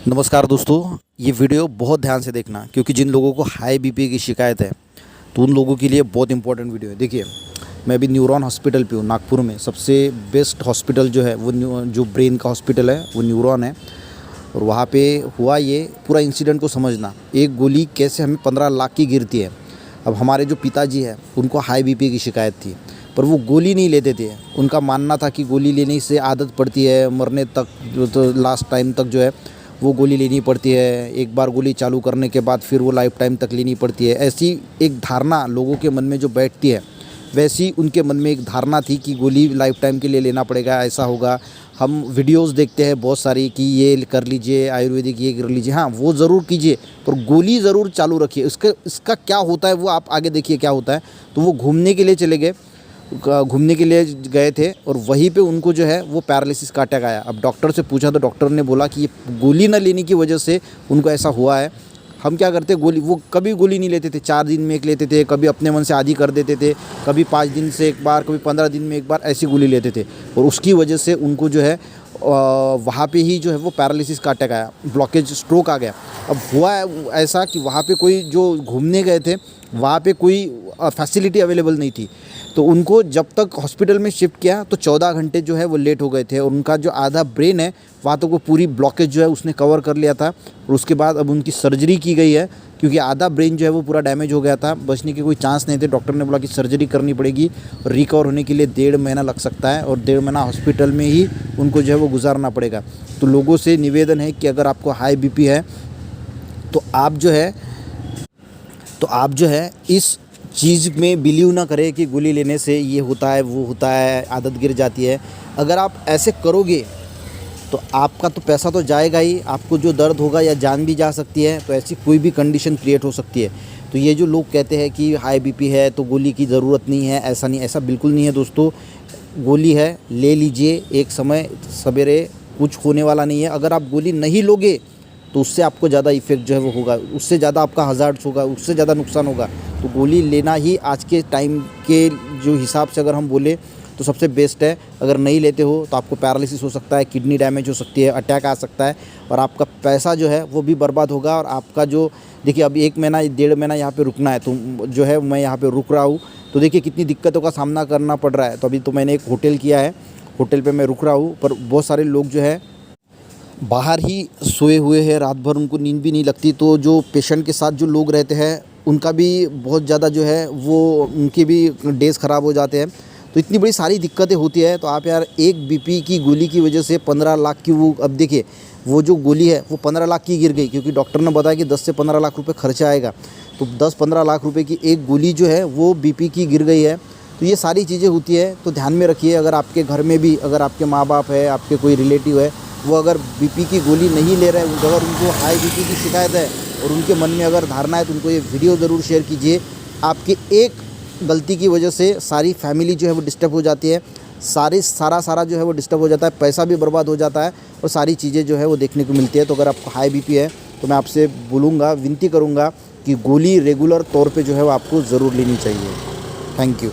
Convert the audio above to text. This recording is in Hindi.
नमस्कार दोस्तों, ये वीडियो बहुत ध्यान से देखना क्योंकि जिन लोगों को हाई बीपी की शिकायत है तो उन लोगों के लिए बहुत इंपॉर्टेंट वीडियो है। देखिए, मैं अभी न्यूरॉन हॉस्पिटल पे हूँ, नागपुर में। सबसे बेस्ट हॉस्पिटल जो है वो जो ब्रेन का हॉस्पिटल है वो न्यूरॉन है। और वहाँ पे हुआ ये पूरा इंसिडेंट को समझना, एक गोली कैसे हमें 15 लाख की गिरती है। अब हमारे जो पिताजी है उनको हाई बीपी की शिकायत थी, पर वो गोली नहीं लेते थे। उनका मानना था कि गोली लेने से आदत पड़ती है, मरने तक तो लास्ट टाइम तक जो है वो गोली लेनी पड़ती है। एक बार गोली चालू करने के बाद फिर वो लाइफ टाइम तक लेनी पड़ती है। ऐसी एक धारणा लोगों के मन में जो बैठती है, वैसी उनके मन में एक धारणा थी कि गोली लाइफ टाइम के लिए लेना पड़ेगा, ऐसा होगा। हम वीडियोस देखते हैं बहुत सारी कि ये कर लीजिए, आयुर्वेदिक ये कर लीजिए। हाँ, वो ज़रूर कीजिए, पर गोली ज़रूर चालू रखिए। इसका क्या होता है वो आप आगे देखिए क्या होता है। तो वो घूमने के लिए चले गए, घूमने के लिए गए थे और वहीं पे उनको जो है वो पैरालिसिस का अटैक आया। अब डॉक्टर से पूछा तो डॉक्टर ने बोला कि ये गोली ना लेने की वजह से उनको ऐसा हुआ है। हम क्या करते, गोली वो कभी गोली नहीं लेते थे, 4 दिन में एक लेते थे, कभी अपने मन से आधी कर देते थे, कभी 5 दिन से एक बार, कभी 15 दिन में एक बार, ऐसी गोली लेते थे। और उसकी वजह से उनको जो है वहाँ पे ही जो है वो पैरालिसिस का अटैक आया, ब्लॉकेज, स्ट्रोक आ गया। अब हुआ ऐसा कि वहाँ पे कोई जो घूमने गए थे वहाँ पे कोई फैसिलिटी अवेलेबल नहीं थी, तो उनको जब तक हॉस्पिटल में शिफ्ट किया तो 14 घंटे जो है वो लेट हो गए थे। और उनका जो आधा ब्रेन है वहाँ तक वो पूरी ब्लॉकेज जो है उसने कवर कर लिया था। और उसके बाद अब उनकी सर्जरी की गई है क्योंकि आधा ब्रेन जो है वो पूरा डैमेज हो गया था, बचने के कोई चांस नहीं थे। डॉक्टर ने बोला कि सर्जरी करनी पड़ेगी और रिकवर होने के लिए 1.5 महीना लग सकता है और 1.5 महीना हॉस्पिटल में ही उनको जो है वो गुजारना पड़ेगा। तो लोगों से निवेदन है कि अगर आपको हाई बीपी है तो आप जो है इस चीज़ में बिलीव ना करें कि गोली लेने से ये होता है वो होता है, आदत गिर जाती है। अगर आप ऐसे करोगे तो आपका तो पैसा तो जाएगा ही, आपको जो दर्द होगा या जान भी जा सकती है। तो ऐसी कोई भी कंडीशन क्रिएट हो सकती है। तो ये जो लोग कहते हैं कि हाई बीपी है तो गोली की ज़रूरत नहीं है, ऐसा नहीं, ऐसा बिल्कुल नहीं है दोस्तों। गोली है, ले लीजिए एक समय सवेरे, कुछ होने वाला नहीं है। अगर आप गोली नहीं लोगे तो उससे आपको ज़्यादा इफ़ेक्ट जो है वो होगा, उससे ज़्यादा आपका हज़ार्ड्स होगा, उससे ज़्यादा नुकसान होगा। तो गोली लेना ही आज के टाइम के जो हिसाब से अगर हम बोले तो सबसे बेस्ट है। अगर नहीं लेते हो तो आपको पैरालिसिस हो सकता है, किडनी डैमेज हो सकती है, अटैक आ सकता है और आपका पैसा जो है वो भी बर्बाद होगा। और आपका जो, देखिए, अब 1 महीना 1.5 महीना यहाँ पे रुकना है, तो जो है मैं यहाँ पे रुक रहा हूँ। तो देखिए कितनी दिक्कतों का सामना करना पड़ रहा है। तो अभी तो मैंने एक होटल किया है, होटल पर मैं रुक रहा हूँ, पर बहुत सारे लोग जो है बाहर ही सोए हुए हैं, रात भर उनको नींद भी नहीं लगती। तो जो पेशेंट के साथ जो लोग रहते हैं उनका भी बहुत ज़्यादा जो है वो उनके भी डेज़ ख़राब हो जाते हैं। तो इतनी बड़ी सारी दिक्कतें होती है। तो आप यार, एक बीपी की गोली की वजह से 15 लाख की वो, अब देखिए वो जो गोली है वो 15 लाख की गिर गई क्योंकि डॉक्टर ने बताया कि 10 से 15 लाख रुपए खर्चा आएगा। तो 10-15 लाख रुपए की एक गोली जो है वो बीपी की गिर गई है। तो ये सारी चीज़ें होती है, तो ध्यान में रखिए। अगर आपके घर में भी, अगर आपके माँ बाप है, आपके कोई रिलेटिव है, वो अगर बीपी की गोली नहीं ले रहे हैं, अगर उनको हाई बीपी की शिकायत है और उनके मन में अगर धारणा है, तो उनको ये वीडियो ज़रूर शेयर कीजिए। आपकी एक गलती की वजह से सारी फैमिली जो है वो डिस्टर्ब हो जाती है, सारा जो है वो डिस्टर्ब हो जाता है, पैसा भी बर्बाद हो जाता है और सारी चीज़ें जो है वो देखने को मिलती है। तो अगर आपको हाई बीपी है तो मैं आपसे बोलूँगा, विनती करूँगा कि गोली रेगुलर तौर पे जो है वो आपको ज़रूर लेनी चाहिए। Thank you.